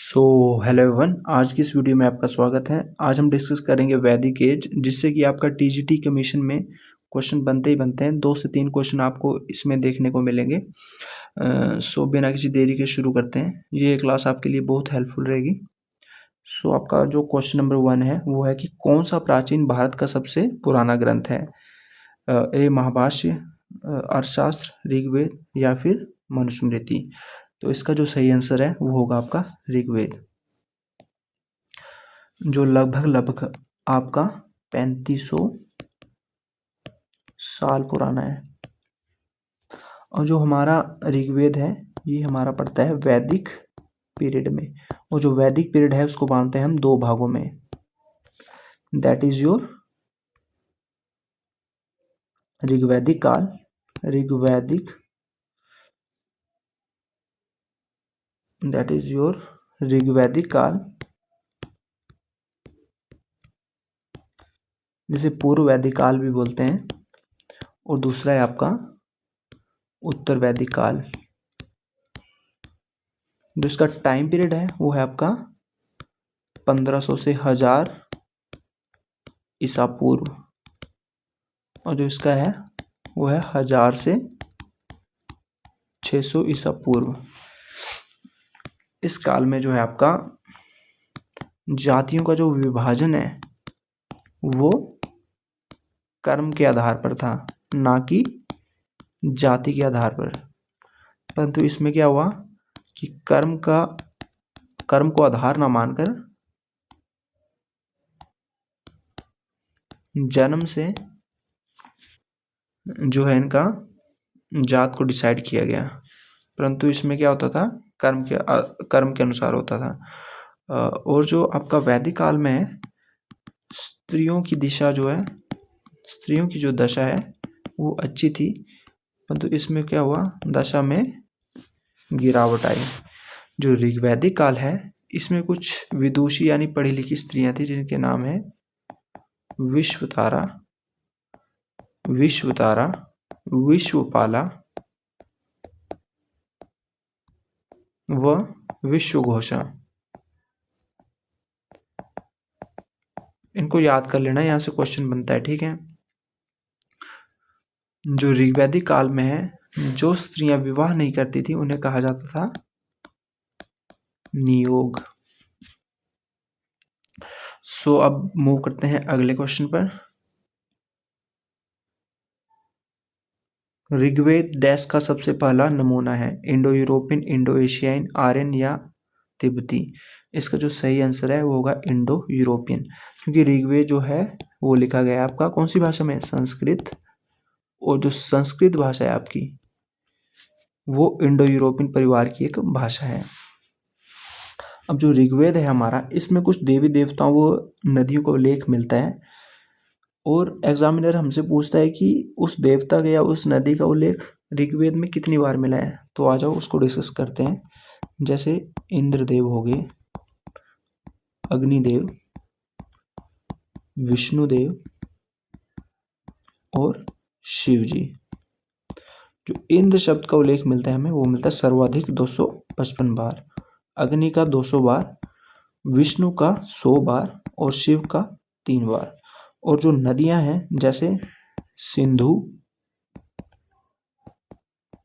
So hello everyone, आज की इस वीडियो में आपका स्वागत है। आज हम डिस्कस करेंगे वैदिक एज, जिससे कि आपका टीजीटी कमीशन में क्वेश्चन बनते ही बनते हैं। 2 से 3 क्वेश्चन आपको इसमें देखने को मिलेंगे। सो बिना किसी देरी के शुरू करते हैं। ये क्लास आपके लिए बहुत हेल्पफुल रहेगी। सो आपका जो क्वेश्चन नंबर 1 है वो है कि कौन सा प्राचीन भारत का सबसे पुराना ग्रंथ है? ए महाभाष्य, अर्थशास्त्र, ऋग्वेद या फिर मनुस्मृति। तो इसका जो सही आंसर है वो होगा आपका ऋग्वेद, जो लगभग आपका 3500 साल पुराना है। और जो हमारा ऋग्वेद है ये हमारा पड़ता है वैदिक पीरियड में। और जो वैदिक पीरियड है उसको बांटते हैं हम 2 भागों में। दैट इज योर ऋग्वैदिक काल, दैट इज योर ऋग्वैदिक काल, जिसे पूर्व वैदिक काल भी बोलते हैं। और दूसरा है आपका उत्तर वैदिक काल। जो इसका टाइम पीरियड है वो है आपका 1500 से 1000 ईसा पूर्व। और जो इसका है वो है 1000 से 600 ईसा पूर्व। इस काल में जो है आपका जातियों का जो विभाजन है वो कर्म के आधार पर था, ना कि जाति के आधार पर। परंतु इसमें क्या हुआ कि कर्म को आधार ना मानकर जन्म से जो है इनका जात को डिसाइड किया गया। परंतु इसमें क्या होता था, कर्म के अनुसार होता था। और जो आपका वैदिक काल में है, स्त्रियों की जो दशा है वो अच्छी थी। परंतु इसमें क्या हुआ, दशा में गिरावट आई। जो ऋग्वैदिक काल है इसमें कुछ विदुषी यानी पढ़ी लिखी स्त्रियां थी, जिनके नाम है विश्वतारा, विश्वपाला व विश्वघोषा। इनको याद कर लेना, यहां से क्वेश्चन बनता है, ठीक है। जो ऋग्वैदिक काल में है, जो स्त्रियां विवाह नहीं करती थी उन्हें कहा जाता था नियोग। सो अब मूव करते हैं अगले क्वेश्चन पर। ऋग्वेद देश का सबसे पहला नमूना है? इंडो यूरोपियन, इंडो एशियाइन, आर्यन या तिब्बती। इसका जो सही आंसर है वो होगा इंडो यूरोपियन, क्योंकि ऋग्वेद जो है वो लिखा गया है आपका कौन सी भाषा में? संस्कृत। और जो संस्कृत भाषा है आपकी वो इंडो यूरोपियन परिवार की एक भाषा है। अब जो ऋग्वेद है हमारा, इसमें कुछ देवी देवताओं व नदियों का उल्लेख मिलता है। और एग्जामिनर हमसे पूछता है कि उस देवता का या उस नदी का उल्लेख ऋग्वेद में कितनी बार मिला है। तो आ जाओ उसको डिस्कस करते हैं। जैसे इंद्रदेव हो गए, अग्निदेव, विष्णुदेव और शिव जी। जो इंद्र शब्द का उल्लेख मिलता है हमें वो मिलता है सर्वाधिक 255 बार, अग्नि का 200 बार, विष्णु का 100 बार और शिव का 3 बार। और जो नदियां हैं जैसे सिंधु,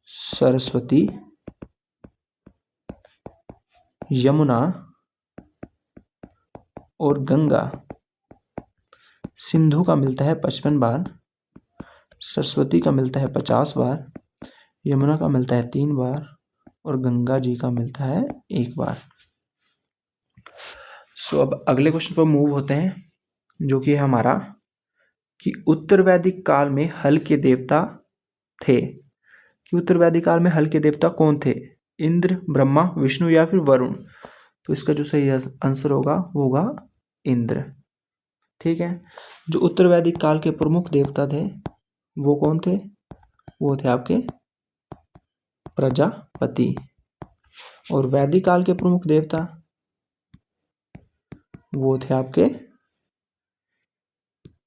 सरस्वती, यमुना और गंगा। सिंधु का मिलता है 55 बार, सरस्वती का मिलता है 50 बार, यमुना का मिलता है 3 बार और गंगा जी का मिलता है 1 बार। सो अब अगले क्वेश्चन पर मूव होते हैं, जो कि है हमारा कि उत्तर वैदिक काल में हल के देवता थे। कि उत्तर वैदिक काल में हल के देवता कौन थे? इंद्र, ब्रह्मा, विष्णु या फिर वरुण। तो इसका जो सही आंसर होगा वो होगा इंद्र, ठीक है। जो उत्तर वैदिक काल के प्रमुख देवता थे वो कौन थे? वो थे आपके प्रजापति। और वैदिक काल के प्रमुख देवता वो थे आपके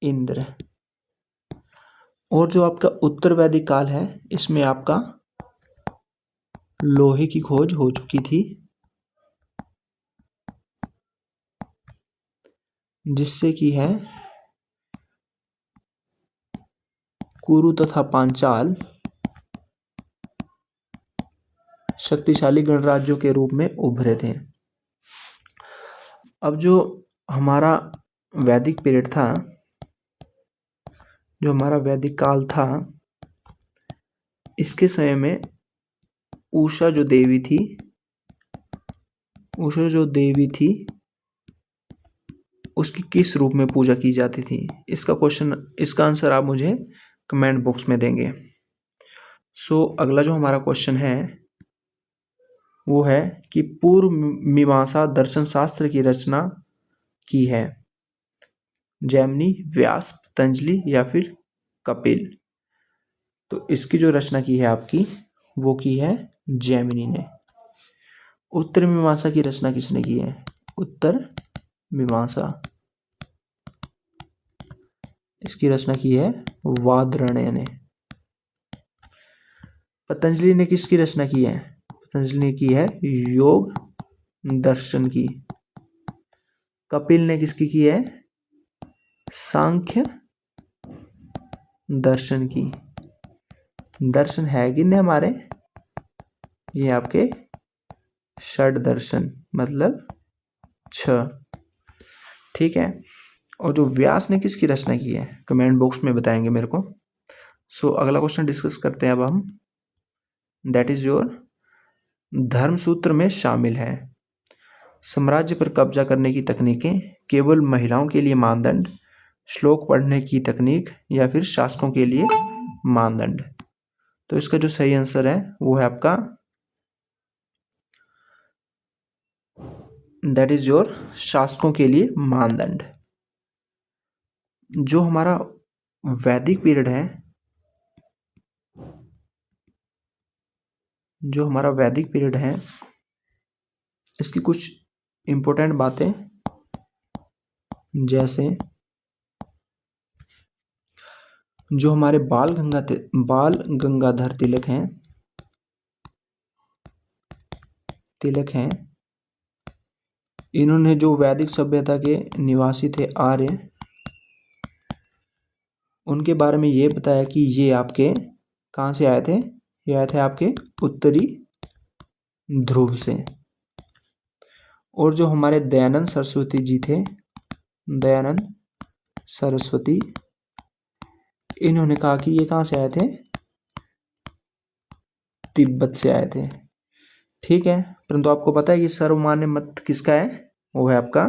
इंद्र। और जो आपका उत्तर वैदिक काल है इसमें आपका लोहे की खोज हो चुकी थी जिससे कि है कुरु तथा पांचाल शक्तिशाली गणराज्यों के रूप में उभरे थे। अब जो हमारा वैदिक पीरियड था, जो हमारा वैदिक काल था, इसके समय में उषा जो देवी थी उसकी किस रूप में पूजा की जाती थी? इसका आंसर आप मुझे कमेंट बॉक्स में देंगे। अगला जो हमारा क्वेश्चन है वो है कि पूर्व मीमांसा दर्शन शास्त्र की रचना की है जैमिनी, व्यास, पतंजलि या फिर कपिल? तो इसकी जो रचना की है आपकी, वो की है जैमिनी ने। उत्तर मीमांसा की रचना किसने की है? उत्तर मीमांसा, इसकी रचना की है वादरण्य ने। पतंजलि ने किसकी रचना की है? पतंजलि ने की है योग दर्शन की। कपिल ने किसकी की है? सांख्य दर्शन की। दर्शन है कितने हमारे? ये आपके षड दर्शन, मतलब 6। ठीक है। और जो व्यास ने किसकी रचना की है, कमेंट बॉक्स में बताएंगे मेरे को। अगला क्वेश्चन डिस्कस करते हैं अब हम। दैट इज योर धर्मसूत्र में शामिल है साम्राज्य पर कब्जा करने की तकनीकें, केवल महिलाओं के लिए मानदंड, श्लोक पढ़ने की तकनीक या फिर शासकों के लिए मानदंड? तो इसका जो सही आंसर है वो है आपका दैट इज योर शासकों के लिए मानदंड। जो हमारा वैदिक पीरियड है, इसकी कुछ इंपॉर्टेंट बातें, जैसे जो हमारे बाल गंगाधर तिलक हैं, इन्होंने जो वैदिक सभ्यता के निवासी थे आर्य, उनके बारे में ये बताया कि ये आपके कहाँ से आए थे? ये आए थे आपके उत्तरी ध्रुव से। और जो हमारे दयानंद सरस्वती जी थे, दयानंद सरस्वती, इन्होंने कहा कि ये कहाँ से आए थे? तिब्बत से आए थे। ठीक है, परंतु आपको पता है कि सर्वमान्य मत किसका है? वो है आपका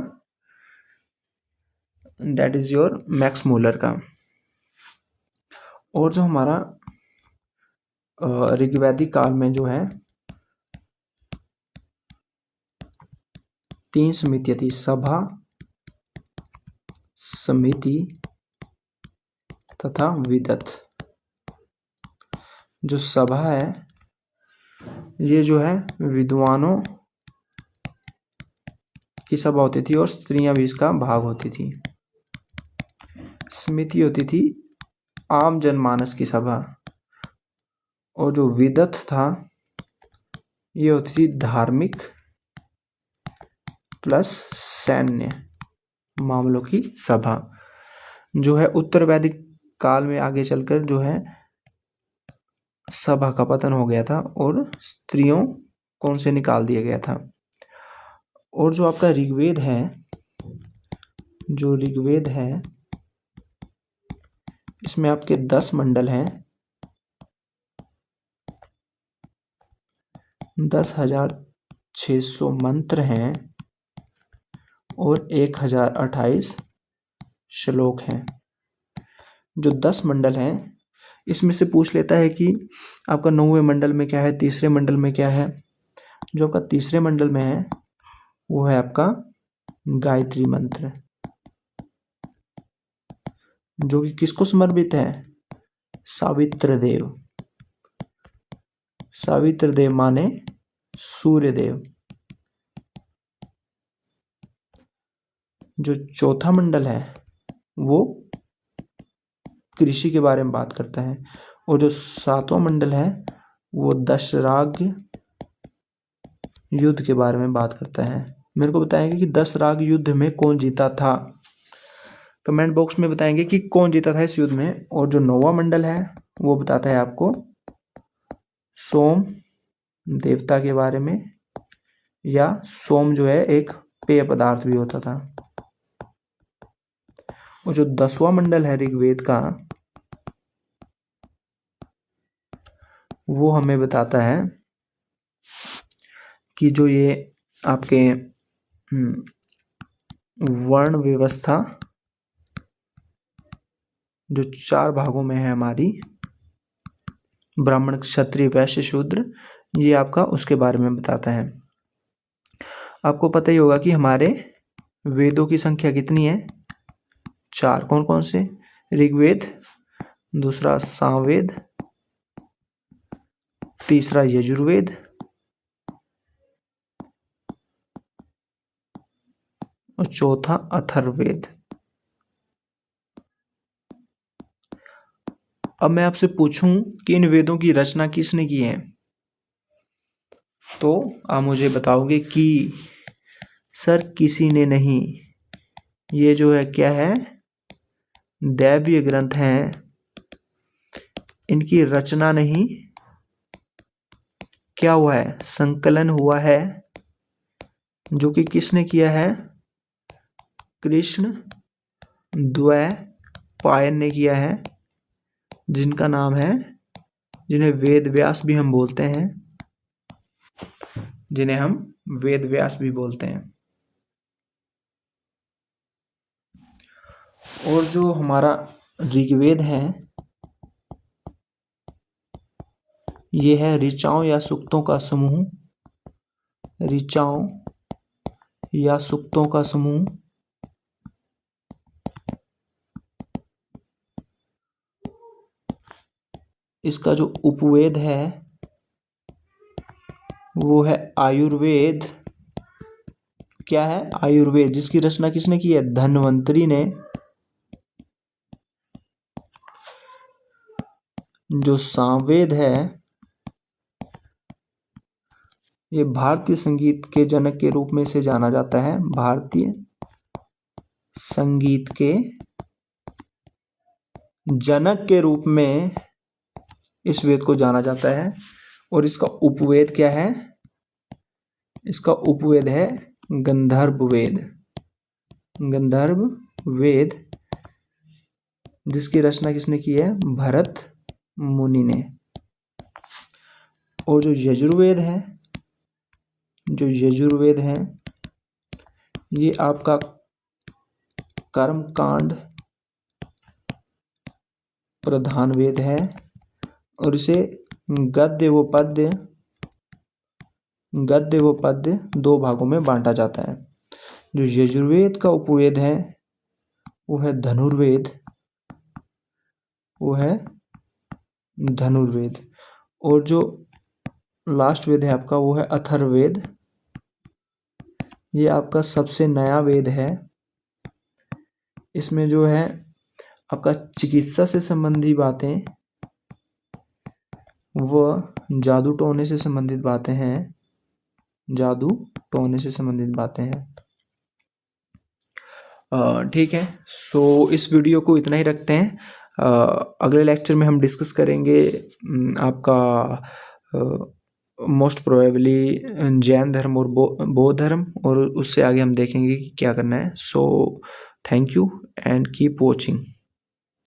that is your Max Muller का। और जो हमारा ऋग्वैदिक काल में जो है 3 समितियां थी, सभा, समिति तथा विदत। जो सभा है ये जो है विद्वानों की सभा होती थी और स्त्रियां भी इसका भाग होती थी। समिति होती थी आम जनमानस की सभा, और जो विदत था ये होती थी धार्मिक प्लस सैन्य मामलों की सभा। जो है उत्तर वैदिक काल में आगे चलकर जो है सभा का पतन हो गया था और स्त्रियों को उनसे निकाल दिया गया था। और जो आपका ऋग्वेद है, इसमें आपके 10 मंडल हैं, 10,600 मंत्र हैं और 1028 श्लोक हैं। जो 10 मंडल हैं, इसमें से पूछ लेता है कि आपका 9वें मंडल में क्या है, तीसरे मंडल में क्या है। जो आपका तीसरे मंडल में है वो है आपका गायत्री मंत्र, जो कि किसको समर्पित है? सावित्र देव माने सूर्य देव। जो चौथा मंडल है वो कृषि के बारे में बात करता है, और जो 7वां मंडल है वो दशराग युद्ध के बारे में बात करता है। मेरे को बताएंगे कि 10 राग युद्ध में कौन जीता था? कमेंट बॉक्स में बताएंगे कि कौन जीता था इस युद्ध में। और जो 9वां मंडल है वो बताता है आपको सोम देवता के बारे में, या सोम जो है एक पेय पदार्थ भी होता था। और जो 10वां मंडल है ऋग्वेद का, वो हमें बताता है कि जो ये आपके वर्ण व्यवस्था जो 4 भागों में है हमारी, ब्राह्मण क्षत्रिय वैश्य शूद्र, ये आपका उसके बारे में बताता है। आपको पता ही होगा कि हमारे वेदों की संख्या कितनी है, 4। कौन कौन से? ऋग्वेद, दूसरा सामवेद, तीसरा यजुर्वेद और चौथा अथर्ववेद। अब मैं आपसे पूछूं कि इन वेदों की रचना किसने की है, तो आप मुझे बताओगे कि सर किसी ने नहीं, ये जो है क्या है, दैवीय ग्रंथ हैं, इनकी रचना नहीं, क्या हुआ है, संकलन हुआ है, जो कि किसने किया है, कृष्ण द्वैपायन ने किया है, जिनका नाम है, जिन्हें वेद व्यास भी हम बोलते हैं, जिन्हें हम वेद व्यास भी बोलते हैं। और जो हमारा ऋग्वेद है, ये है ऋचाओं या सूक्तों का समूह, ऋचाओं या सूक्तों का समूह। इसका जो उपवेद है वो है आयुर्वेद। क्या है? आयुर्वेद, जिसकी रचना किसने की है, धन्वंतरी ने। जो सामवेद है ये भारतीय संगीत के जनक के रूप में से जाना जाता है, भारतीय संगीत के जनक के रूप में इस वेद को जाना जाता है। और इसका उपवेद क्या है, इसका उपवेद है गंधर्व वेद, गंधर्व वेद, जिसकी रचना किसने की है, भरत मुनि ने। और जो यजुर्वेद है, जो यजुर्वेद है ये आपका कर्म कांड प्रधान वेद है, और इसे गद्य व पद्य 2 भागों में बांटा जाता है। जो यजुर्वेद का उपवेद है वो है धनुर्वेद, वो है धनुर्वेद। और जो लास्ट वेद है आपका वो है अथर्ववेद, ये आपका सबसे नया वेद है। इसमें जो है आपका चिकित्सा से संबंधी बातें, वह जादू टोने से संबंधित बातें हैं, जादू टोने से संबंधित बातें हैं। ठीक है, सो इस वीडियो को इतना ही रखते हैं। अगले लेक्चर में हम डिस्कस करेंगे आपका मोस्ट प्रोबेबली जैन धर्म और बौद्ध धर्म, और उससे आगे हम देखेंगे कि क्या करना है। So thank you and keep watching.